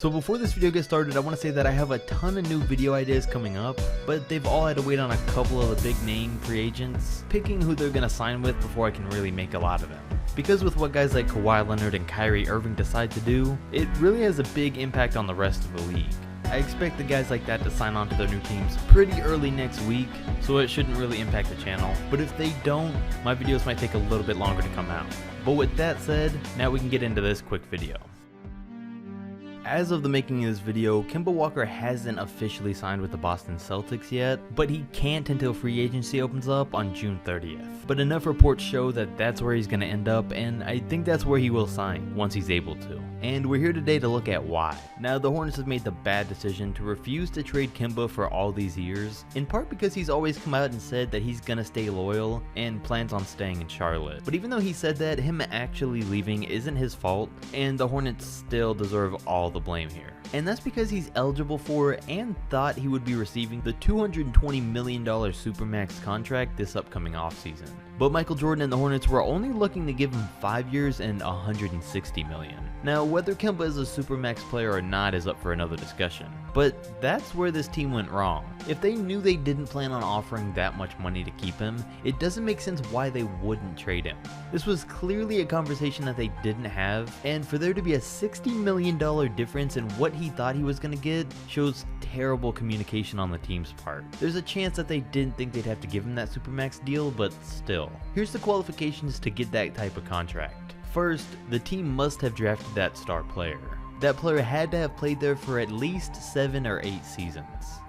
So before this video gets started, I want to say that I have a ton of new video ideas coming up, but they've all had to wait on a couple of the big name free agents, picking who they're going to sign with before I can really make a lot of them. Because with what guys like Kawhi Leonard and Kyrie Irving decide to do, it really has a big impact on the rest of the league. I expect the guys like that to sign on to their new teams pretty early next week, so it shouldn't really impact the channel. But if they don't, my videos might take a little bit longer to come out. But with that said, now we can get into this quick video. As of the making of this video, Kemba Walker hasn't officially signed with the Boston Celtics yet, but he can't until free agency opens up on June 30th. But enough reports show that that's where he's going to end up, and I think that's where he will sign once he's able to. And we're here today to look at why. Now, the Hornets have made the bad decision to refuse to trade Kemba for all these years, in part because he's always come out and said that he's gonna stay loyal and plans on staying in Charlotte. But even though he said that, him actually leaving isn't his fault, and the Hornets still deserve all the blame here. And that's because he's eligible for and thought he would be receiving the $220 million Supermax contract this upcoming offseason. But Michael Jordan and the Hornets were only looking to give him 5 years and $160 million. Now, whether Kemba is a Supermax player or not is up for another discussion, but that's where this team went wrong. If they knew they didn't plan on offering that much money to keep him, it doesn't make sense why they wouldn't trade him. This was clearly a conversation that they didn't have, and for there to be a $60 million difference in what he thought he was going to get shows terrible communication on the team's part. There's a chance that they didn't think they'd have to give him that Supermax deal, but still. Here's the qualifications to get that type of contract. First, the team must have drafted that star player. That player had to have played there for at least 7 or 8 seasons.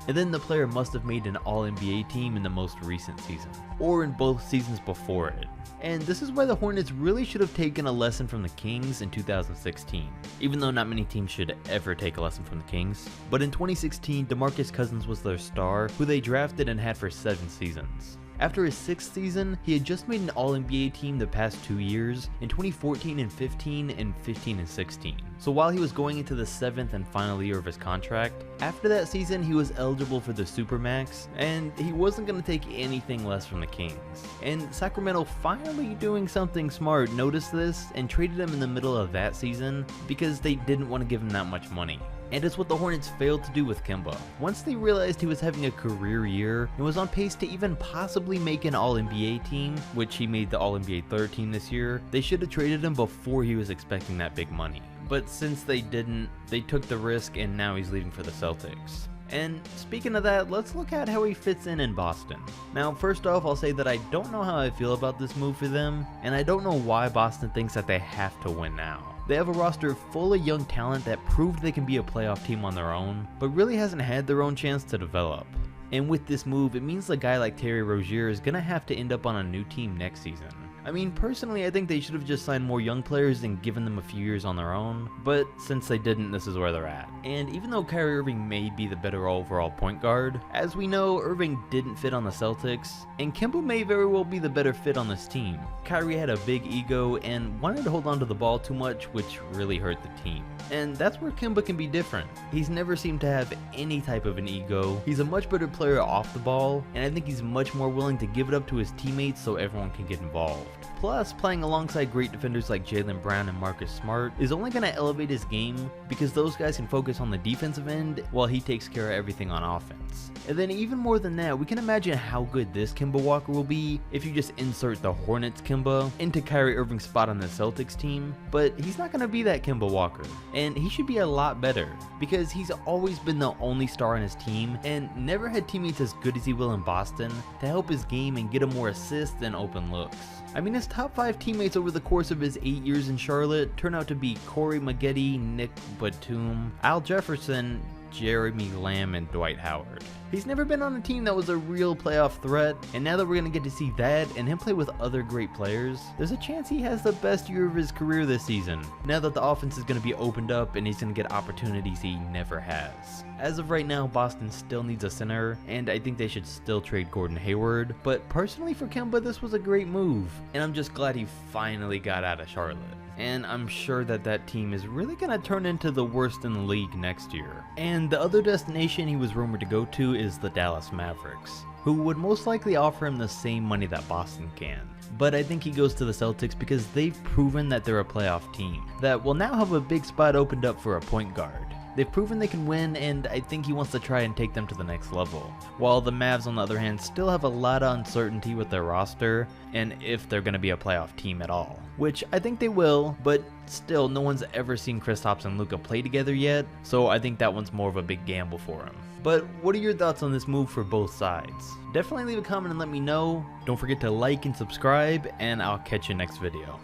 And then the player must have made an All-NBA team in the most recent season, or in both seasons before it. And this is why the Hornets really should have taken a lesson from the Kings in 2016, even though not many teams should ever take a lesson from the Kings. But in 2016, DeMarcus Cousins was their star, who they drafted and had for 7 seasons. After his 6th season, he had just made an All-NBA team the past 2 years, in 2014 and 15 and 15 and 16. So while he was going into the 7th and final year of his contract, after that season he was eligible for the Supermax, and he wasn't going to take anything less from the Kings. And Sacramento, finally doing something smart, noticed this and traded him in the middle of that season because they didn't want to give him that much money. And it's what the Hornets failed to do with Kemba. Once they realized he was having a career year and was on pace to even possibly make an All-NBA team, which he made the All-NBA 3rd team this year, they should have traded him before he was expecting that big money. But since they didn't, they took the risk and now he's leaving for the Celtics. And speaking of that, let's look at how he fits in Boston. Now, first off, I'll say that I don't know how I feel about this move for them, and I don't know why Boston thinks that they have to win now. They have a roster full of young talent that proved they can be a playoff team on their own, but really hasn't had their own chance to develop. And with this move, it means a guy like Terry Rozier is going to have to end up on a new team next season. I mean, personally, I think they should have just signed more young players and given them a few years on their own, but since they didn't, this is where they're at. And even though Kyrie Irving may be the better overall point guard, as we know, Irving didn't fit on the Celtics, and Kemba may very well be the better fit on this team. Kyrie had a big ego and wanted to hold on to the ball too much, which really hurt the team. And that's where Kemba can be different. He's never seemed to have any type of an ego. He's a much better player off the ball, and I think he's much more willing to give it up to his teammates so everyone can get involved. Plus, playing alongside great defenders like Jaylen Brown and Marcus Smart is only going to elevate his game because those guys can focus on the defensive end while he takes care of everything on offense. And then even more than that, we can imagine how good this Kemba Walker will be if you just insert the Hornets Kemba into Kyrie Irving's spot on the Celtics team, but he's not going to be that Kemba Walker, and he should be a lot better because he's always been the only star on his team and never had teammates as good as he will in Boston to help his game and get him more assists and open looks. I mean, his top 5 teammates over the course of his 8 years in Charlotte turn out to be Corey Maggette, Nick Batum, Al Jefferson, Jeremy Lamb, and Dwight Howard. He's never been on a team that was a real playoff threat, and now that we're going to get to see that and him play with other great players, there's a chance he has the best year of his career this season, now that the offense is going to be opened up and he's going to get opportunities he never has. As of right now, Boston still needs a center, and I think they should still trade Gordon Hayward, but personally for Kemba, this was a great move, and I'm just glad he finally got out of Charlotte. And I'm sure that that team is really going to turn into the worst in the league next year. And the other destination he was rumored to go to is the Dallas Mavericks, who would most likely offer him the same money that Boston can. But I think he goes to the Celtics because they've proven that they're a playoff team that will now have a big spot opened up for a point guard. They've proven they can win, and I think he wants to try and take them to the next level. While the Mavs, on the other hand, still have a lot of uncertainty with their roster and if they're going to be a playoff team at all. Which I think they will, but still, no one's ever seen Kristaps and Luka play together yet, so I think that one's more of a big gamble for him. But what are your thoughts on this move for both sides? Definitely leave a comment and let me know. Don't forget to like and subscribe, and I'll catch you next video.